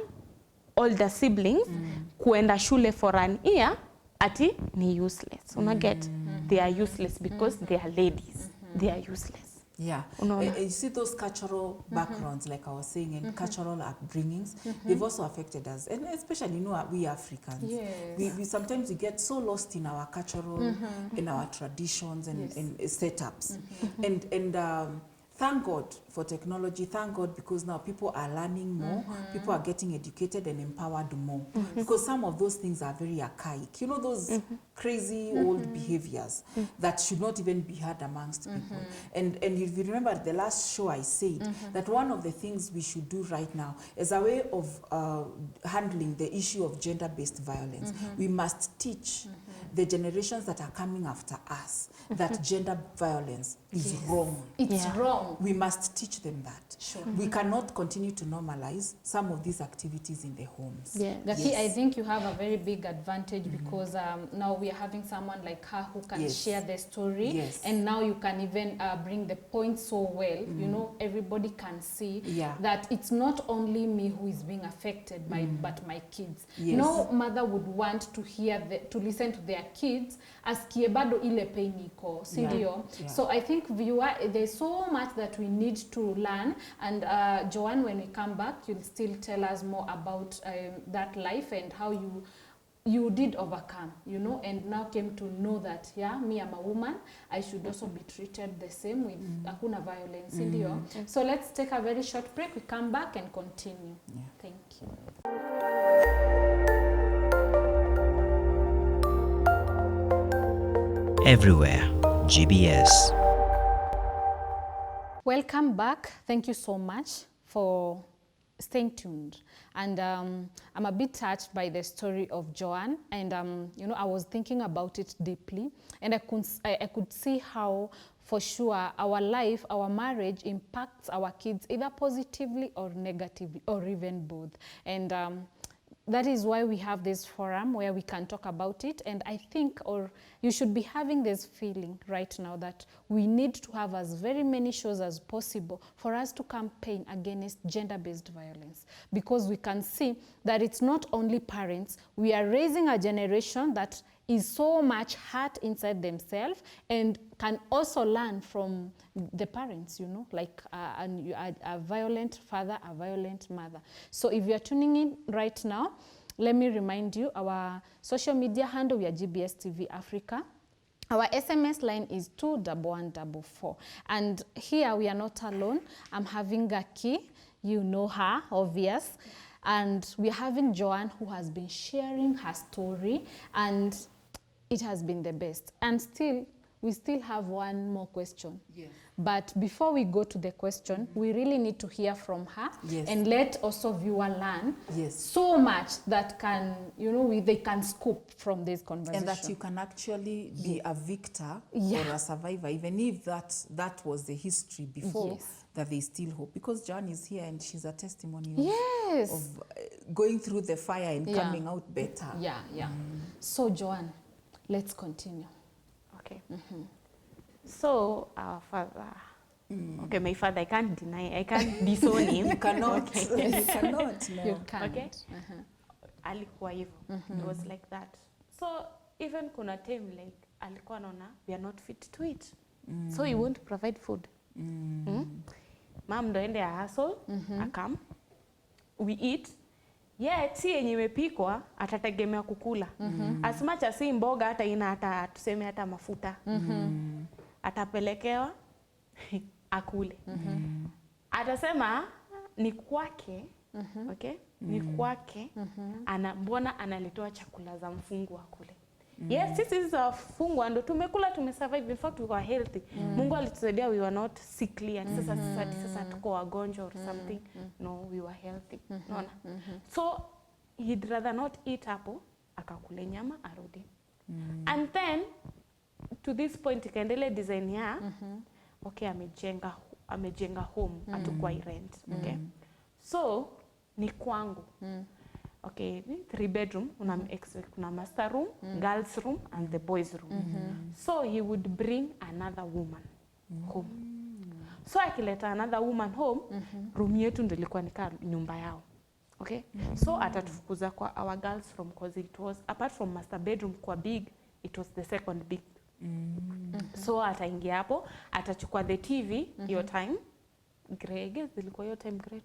older siblings kuenda shule for an year ati ni useless. They are useless because they are ladies. They are useless. Yeah, you see those cultural backgrounds, like I was saying, and cultural upbringings, they've also affected us, and especially we Africans. We sometimes we get so lost in our cultural, in our traditions and setups, and thank God for technology. Thank God because now people are learning more. People are getting educated and empowered more. Because some of those things are very archaic. You know, those crazy old behaviors that should not even be heard amongst people. And if you remember the last show I said that one of the things we should do right now as a way of handling the issue of gender-based violence, we must teach the generations that are coming after us that gender violence is wrong. It's wrong. We must teach them that. Sure. We cannot continue to normalize some of these activities in the homes. Yeah. Gaki, I think you have a very big advantage because now we are having someone like her who can share the story, and now you can even bring the point so well. You know, everybody can see that it's not only me who is being affected by, but my kids. No mother would want to hear to listen to their kids askie bado ile pain iko, si ndio? So I think viewer, there's so much that we need to learn, and Joanne, when we come back, you'll still tell us more about that life and how you did overcome, you know, and now came to know that, yeah, me, I'm a woman, I should also be treated the same with hakuna violence, ndio? So let's take a very short break. We come back and continue. Thank you. Everywhere, GBS. Welcome back. Thank you so much for staying tuned. And I'm a bit touched by the story of Joanne, and you know, I was thinking about it deeply, and I could see how, for sure, our life, our marriage impacts our kids either positively or negatively, or even both. And that is why we have this forum where we can talk about it. And I think, or you should be having this feeling right now that we need to have as very many shows as possible for us to campaign against gender-based violence. Because we can see that it's not only parents, we are raising a generation that is so much hurt inside themselves and can also learn from the parents, you know, like a violent father, a violent mother. So if you're tuning in right now, let me remind you, our social media handle, we are GBS TV Africa. Our SMS line is 21144. And here we are not alone. I'm having Gaki, you know her, obvious. And we're having Joanne, who has been sharing her story, and it has been the best. And still, we still have one more question. Yes. But before we go to the question, we really need to hear from her, and let also viewer learn so much that can, you know, they can scoop from this conversation. And that you can actually be a victor or a survivor, even if that was the history before, that there's still hope. Because Joanne is here and she's a testimony of going through the fire and coming out better. So Joanne, let's continue. Okay. So our father, okay, my father, I can't deny, I can't disown him. You cannot. You cannot. No. You can't. Okay. Alikuwa hivyo. It was like that. So even kuna time like alikuwa anaona we are not fit to eat. So he won't provide food. Mom ndo ende a hustle, akam. We eat. Si yenye imepikwa atategemea kukula. As much as si mboga hata ina hata tuseme hata mafuta. Atapelekewa akule. Atasema ni kwake, okay? Ni kwake. Mbona analitoa chakula za mfungwa kule. Yes, sisi hizo wafungwa ndo tumekula, tumesurvive, in fact we were healthy. Mungu alitusaidia, we were not sickly, and sasa tuko wagonjwa or something. No, we were healthy. Unaona? So he'd rather not eat hapo, akakule nyama arudi. And then to this point ikaendelea design ya okay, amejenga home, atukwa rent, okay? So ni kwangu. Okay, 3 bedroom, kuna master room, girls room, and the boys room. So he would bring another woman home. So akileta another woman home, room yetu ndio ilikuwa nika nyumba yao. Okay? So atatufukuza kwa our girls room, because it was, apart from master bedroom kwa big, it was the second big. So ataingia hapo, atachukua the TV, your time. Greg, zilikuwa hiyo time great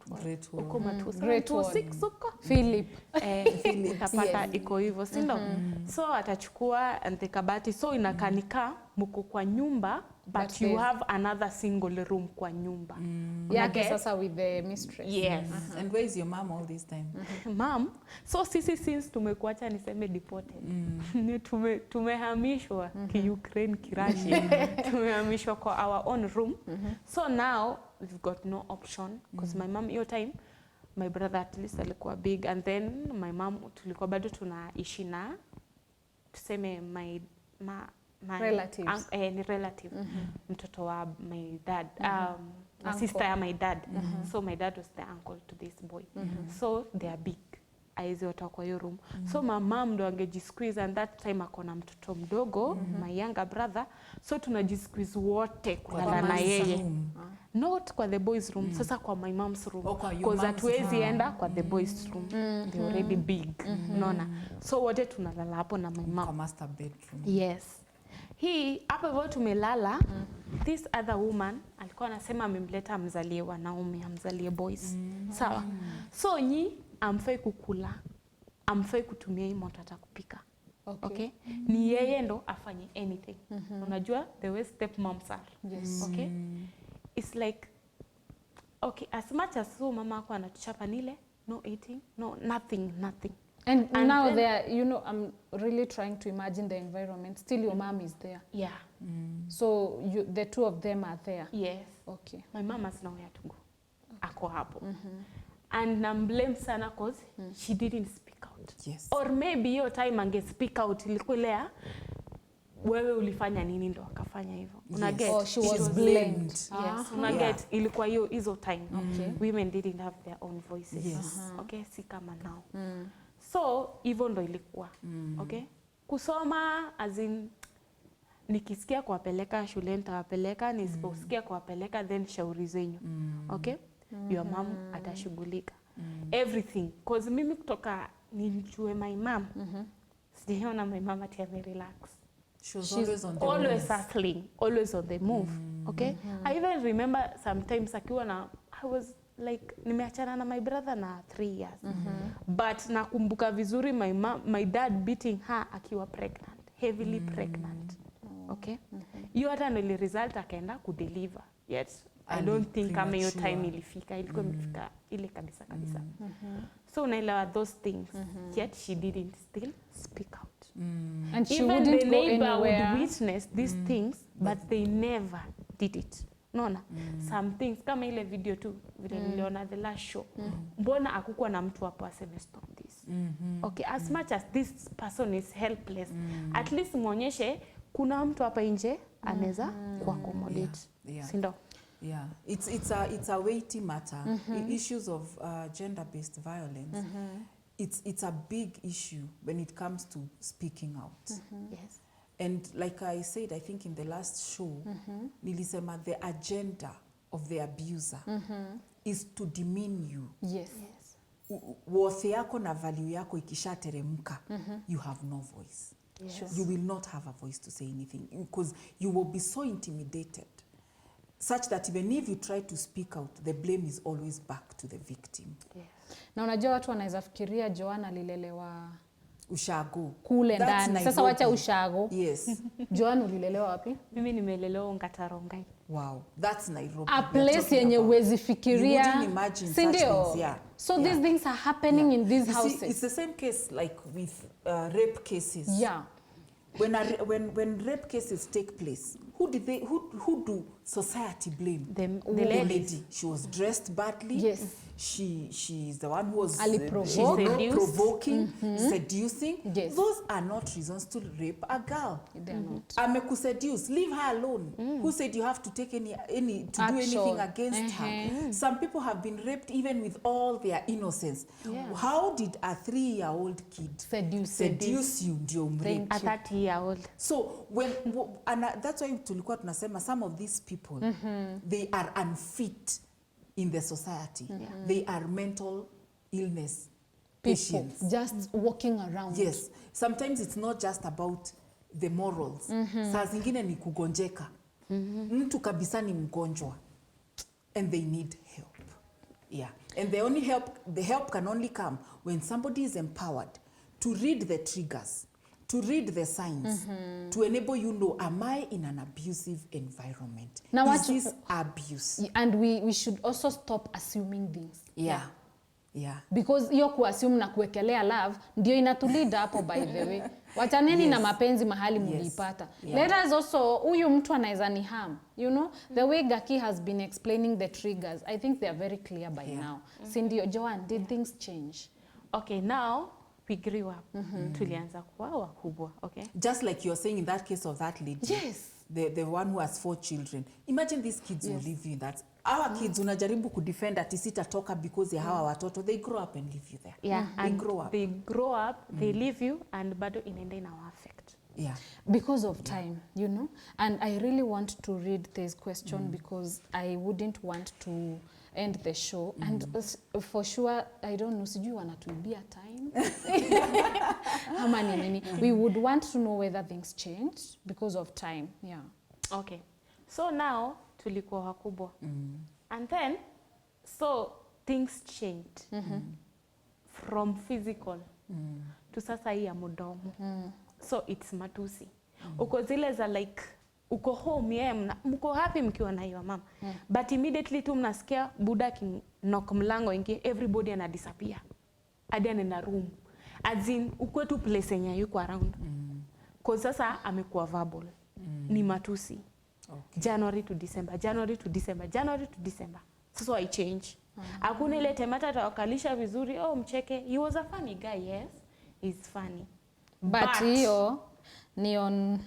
one. Uko matusa. Great 6 uko. Philip. Utapata iko hivyo, si ndo? So atachukua and the kabati, so inakanika mko kwa nyumba but you have another single room kwa nyumba. Yake sasa with the mistress. Yes. And where is your mom all this time? Mom, so sisi since tumekuacha niseme deported. Tumehamishwa ki Ukraine, ki Russia. Tumehamishwa kwa our own room. So now we've got no option because my mom your time my brother at least alikuwa big, and then my mom tulikuwa bado tunaishi na tuseme my relatives. Ni relative. Mtoto wa my dad, sister ya my dad. So my dad was the uncle to this boy. So they are big. Aizi watu kwa hiyo room. So my mom ndo angejisqueeze, and that time akona mtoto mdogo, my younger brother. So tunajisqueeze wote kulala na yeye. Not kwa the boys room, sasa kwa my mom's room. Because hatuwezi enda kwa the boys room. They already big. Unaona. So wote tunalala hapo na my mom. Kwa master bedroom. Yes. Hii hapa hivyo tumelala. This other woman alikuwa anasema amemleta amzalie wanaume, amzalie boys. Sawa. So nyi amfai kukula, amfai kutumia hii moto hata kupika. Okay. Ni yeye ndo afanye anything. Unajua the way step moms are. Yes. Okay. It's like, okay, as much as so mama yako anatuchapa nile, no eating, no nothing. And now there, you know, I'm really trying to imagine the environment. Still your mom is there. Yeah. So the two of them are there. Yes. Okay. My mom has nowhere to go. Ako hapo. And I'm blamed sana cause she didn't speak out. Yes. Or maybe hiyo time ange speak out ilikuwa ile wewe ulifanya nini ndo akafanya hivyo. Una get? Oh, she was blamed. Yes. Una get? Ilikuwa hizo time. Women didn't have their own voices. Yes. Okay, si kama now. So hivyo ndo ilikuwa. Okay? Kusoma as in nikisikia kuwapeleka shule nitawapeleka, nisiposikia kuwapeleka then shauri zenyu. Okay? Your mom atashughulika. Everything. Cause mimi kutoka nimjue my mom. Sijaona my mom ati relax. She's always on the always move. hustling, always on the move. Okay? I even remember sometimes akiwa na I was like nimeachana na my brother na 3 years. But nakumbuka vizuri my dad beating her akiwa pregnant, heavily pregnant. Okay? Hiyo hata ndio result akaenda kudeliver. Yet I don't think kama hiyo time ilifika, ilikuwa imefika ile kabisa. So unaelewa those things. Yet she didn't still speak out. And she Even wouldn't the go neighbor anywhere. would witness these things, but they never did it. Naona some things kama ile video tu vile niliona the last show. Mbona hakukuwa na mtu hapo aseme stop this. Okay, as much as this person is helpless, at least muonyeshe kuna mtu hapa nje anaweza kuaccommodate. Si ndio? Yeah, it's a weighty matter. Issues of gender-based violence. It's a big issue when it comes to speaking out. Yes. And like I said, I think in the last show, nilisema the agenda of the abuser is to demean you. Yes. Worth yako na value yako ikishateremka, you have no voice. Yes. You will not have a voice to say anything because you will be so intimidated such that even if you try to speak out, the blame is always back to the victim. Yes. Na unajua watu wanaweza fikiria Joanna alilelewa Ushago. kule ndani. Sasa wacha ushago. Yes. Joanna ulilelewa wapi? Mimi nimelelewa Ngatarongai. Wow, that's Nairobi. A place yenye uwezi fikiria. You wouldn't imagine such things, yeah. So these things are happening in these houses. See, it's the same case like with rape cases. Yeah. When rape cases take place, who do society blame? The lady. She was dressed badly. Yes. She's the one who was provoking, seducing. Yes. Those are not reasons to rape a girl. They are not. Amekuseduce, leave her alone. Who said you have to take any do anything against her? Some people have been raped even with all their innocence. Yeah. How did a 3-year-old kid seduce you ndio umrape? A 30-year-old. So that's why tulikuwa tunasema some of these people they are unfit in the society. They are mental illness patients. Just walking around. Yes. Sometimes it's not just about the morals. Saa zingine ni kugonjeka. Mtu kabisa ni mgonjwa. And they need help. Yeah. And the help can only come when somebody is empowered to read the triggers, to read the signs, to enable you know, am I in an abusive environment? Now, is this abuse? And we should also stop assuming things. Yeah. Yeah. Because hiyo kuassume na kuwekelea love ndio inatulida hapo by the way. Wachaneni na mapenzi mahali mlipata. Let us also, huyu mtu anaweza ni harm. You know, the way Gaki has been explaining the triggers, I think they are very clear by now. Sindio, Joanne, did things change? Okay, now we grew up. Tulianza kuwa wakubwa, okay? Just like you're saying in that case of that lady. Yes. The one who has 4 children. Imagine these kids will leave you in that. Our kids unajaribu kudefend ati sitatoka because ya hawa watoto. They grow up and leave you there. Yeah, They grow up. They grow up, they leave you, and bado inaenda inawa affect. Yeah. Because of time, you know. And I really want to read this question because I wouldn't want to end the show. And for sure, I don't know, sijui wanatuibia time. Ama ni nini. We would want to know whether things changed because of time. Yeah. Okay. So now, tulikuwa wakubwa. And then, so things changed. From physical to sasa hii ya mdomo. So it's matusi. Uko zile za like, uko home, yeah, mko happy mkiwa na hiyo mama. But immediately tu mnasikia buda knock mlango ingie, everybody ana disappear. Hadi anaenda room. As in, ukwe tu place yenye yuko around. Kwa sasa amekuwa verbal. Ni matusi. Okay. January to December, January to December, January to December. So I change. Hakuna ile temata atawakalisha vizuri, oh mcheke. He was a funny guy, yes. He's funny. But hiyo ni on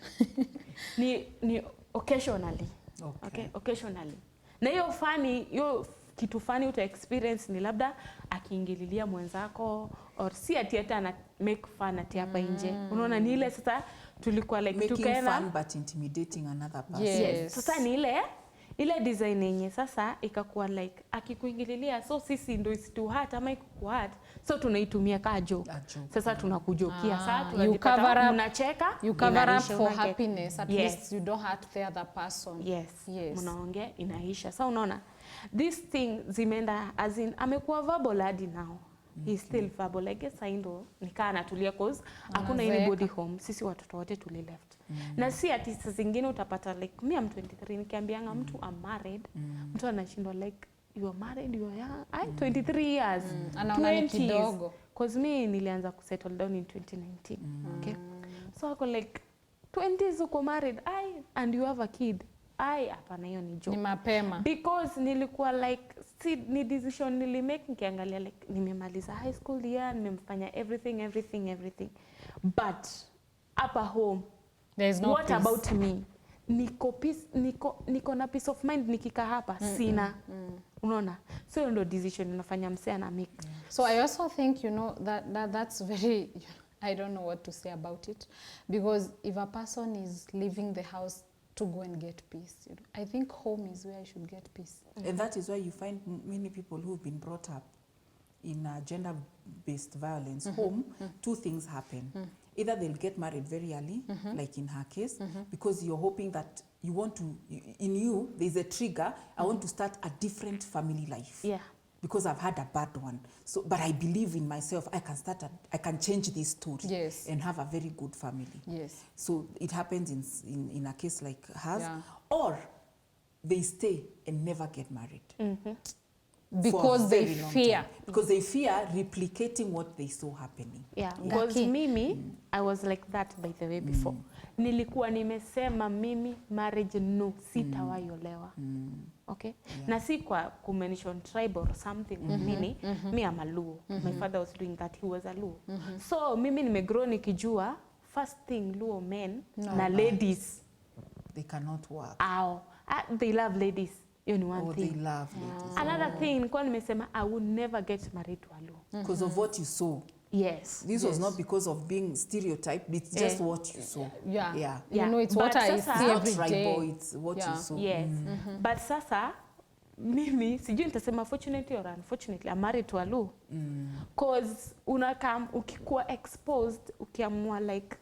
ni occasionally. Okay, occasionally. Na hiyo funny, hiyo kitu funny uta experience ni labda akiingililia mwenzako or si ati hata ana make fun ati hapa nje. Unaona ni ile sasa tulikuwa like making fun but intimidating another person. Yes. Sasa ni ile design yenye sasa ikakuwa like akikuingililia, so sisi ndio is to hurt ama ikuku hurt, so tunaitumia ka joke. Sasa tunakujokia, sasa tunajipata mnacheka, you cover up for happiness, at least you don't hurt the other person. Yes. Mnaongea inaisha. Sasa unaona this thing zimeenda as in amekuwa verbal hadi now. He's still verbal. I guess I ndo nikaa natulia cause hakuna anybody home. Sisi watoto wote tuli left. Na si ati saa zingine utapata like me I'm 23 nikiambianga mtu I'm married. Mtu anashindwa like you are married, you are young. I 23 years. Anaona ni kidogo. Cause me nilianza kusettle down in 2019. Okay. So ako like 20s uko married, and you have a kid. Hapana hiyo ni joke. Ni mapema. Because nilikuwa like ni decision nilimake nikiangalia like nimemaliza high school year, nimefanya everything. But hapa home there is no what peace. About me? Niko na peace of mind nikika hapa sina. Unaona? So ndo decision unafanya msea na make. So I also think, you know, that's very I don't know what to say about it, because if a person is leaving the house to go and get peace, you know, I think home is where I should get peace. And that is why you find many people who've been brought up in gender-based violence home, 2 things happen. Either they'll get married very early, like in her case, because you're hoping that you want to, in you, there's a trigger, I want to start a different family life. Yeah. Because I've had a bad one. So, but I believe in myself, I can change this story. Yes. And have a very good family. Yes. So it happens in a case like hers. Yeah. Or they stay and never get married. Because they fear. Because they fear replicating what they saw happening. Yeah, because mimi, I was like that by the way before. Nilikuwa nimesema mimi marriage no, sitawahi olewa. Okay? Yeah. Na si kwa kumention tribe or something. Nini, me am a Luo. My father was doing that, he was a Luo. So mimi nimegrow nikijua, first thing Luo men na ladies. They cannot work. They love ladies. Hiyo ni one thing. They love ladies. Another thing, nilikuwa nimesema I would never get married to a Luo. Because of what you saw. Yes. This was not because of being stereotyped, it's just what you saw. Yeah. You know, it's what but I see every day. It's what you saw. Yes. But sasa, mimi, sijui nitasema fortunately or unfortunately, I'm married to a Luo. Cause unakam, ukikuwa exposed, ukiamua like,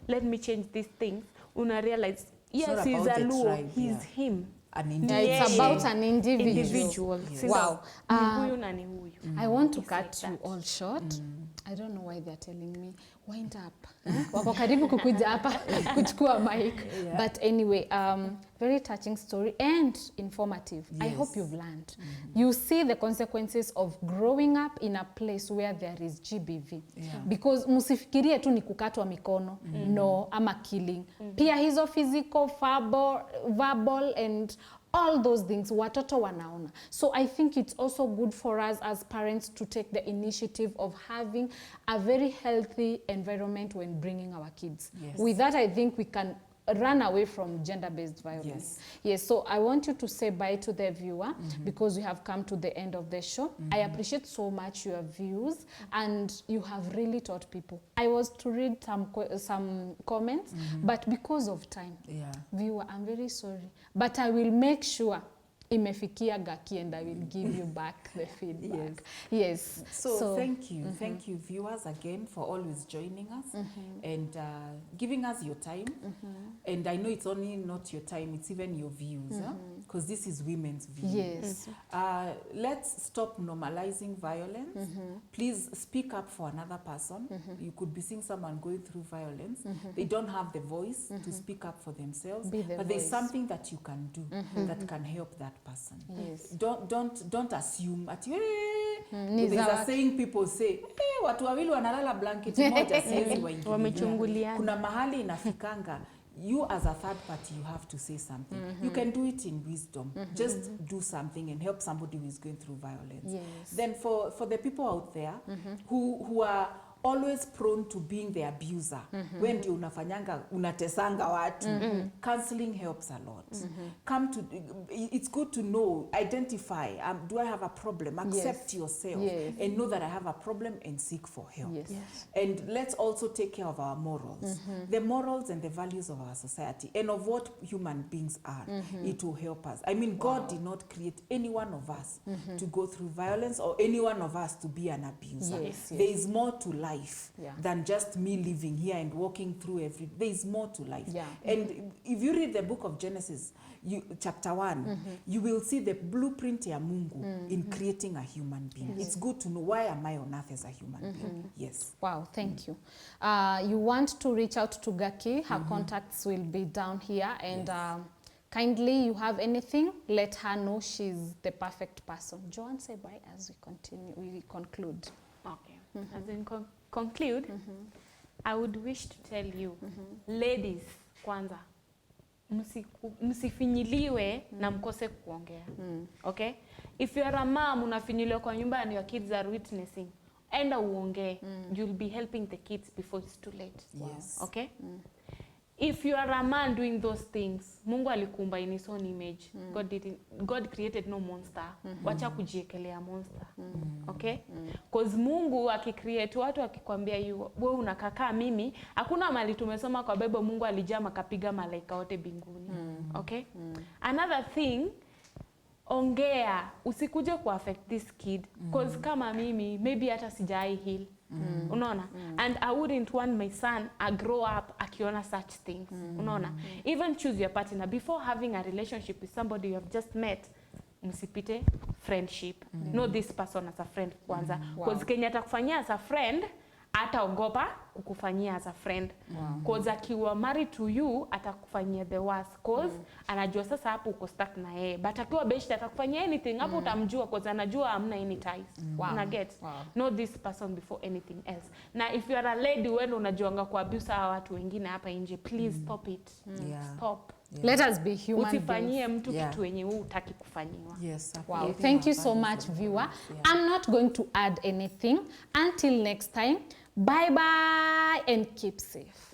let me change these things, una realize, yes, he's a Luo, he's him. It's about an individual. Yes. Wow. Ni huyu na ni huyu. I want to cut you all short. I don't know why they're telling me wind up. Wako karibu kukuja hapa kuchukua mic. Yeah. But anyway, very touching story and informative. I Yes. hope you've learned. You see the consequences of growing up in a place where there is GBV. Yeah. Because musifikirie tu ni kukatwa mikono, no, ama killing. Pia hizo physical, verbal and all those things watoto wanaona. So I think it's also good for us as parents to take the initiative of having a very healthy environment when bringing our kids. Yes. With that, I think we can run away from gender-based violence. Yes, so I want you to say bye to the viewer because we have come to the end of the show. I appreciate so much your views and you have really taught people. I was to read some comments, but because of time, viewer, I'm very sorry. But I will make sure imefikia Gaki and I will give you back the feedback. Yes. So thank you. Thank you, viewers, again for always joining us and giving us your time. And I know it's only not your time, it's even your views, because this is women's view. Yes. Let's stop normalizing violence. Please speak up for another person. You could be seeing someone going through violence. They don't have the voice to speak up for themselves, but there's something that you can do that can help that person. Yes. Don't assume at there's a saying people say watu wawili wanalala blanket moja siwezi waingilia. Wamechunguliana. Kuna mahali inafikanga you as a third party you have to say something. You can do it in wisdom. Just do something and help somebody who is going through violence. Yes. Then for the people out there who are always prone to being the abuser, when ndio unatesanga watu, counseling helps a lot. It's good to know, identify, do I have a problem, accept yourself, and know that I have a problem and seek for help. And let's also take care of our morals, the morals and the values of our society and of what human beings are. It will help us. I mean, God did not create any one of us to go through violence or any one of us to be an abuser. There is more to life than just me living here and walking through there is more to life. And if you read the book of Genesis, chapter 1, you will see the blueprint ya Mungu in creating a human being. It's good to know, why am I on earth as a human being? Yes. Wow, thank you. You want to reach out to Gaki, her contacts will be down here, and kindly, you have anything, let her know she's the perfect person. Joanne, say bye as we conclude. Okay. As in conclude, I would wish to tell you, ladies, kwanza, msifinyiliwe na mkose kuongea. Okay? If you are a mom, unafinyiliwa kwa nyumba and your kids are witnessing, enda uongee. You'll be helping the kids before it's too late. Yes. Okay? If you are a man doing those things, Mungu alikuumba in his own image. God created no monster. Wacha kujiekelea monster. Okay? Cause Mungu akicreate watu akikwambia wewe unakakaa mimi, hakuna mali tumesoma kwa Bible Mungu alijama akapiga malaika wote binguni. Okay? Another thing, ongea, usikuje ku affect this kid, cause kama mimi maybe hata sijai heal. Unaona? And I wouldn't want my son to grow up akiona such things. Unaona? Even choose your partner before having a relationship with somebody you have just met. Msipite friendship. Know this person as a friend kwanza. Cause Kenya atakufanyia as a friend, ataogopa kukufanyia as a friend. Cause akiwa married to you, atakufanyia the worst. Cause anajua sasa hapo uko stuck na yeye. But akiwa best atakufanyia anything, hapo utamjua cause anajua hamna any ties. Una get? Know this person before anything else. Na if you are a lady wewe unajuanga kwa abuse watu wengine hapa nje, please stop it. Stop. Let us be human beings. Usifanyie mtu kitu wenye utaki kufanyiwa. Wow, thank you so much, viewer. I'm not going to add anything. Until next time, bye-bye and keep safe.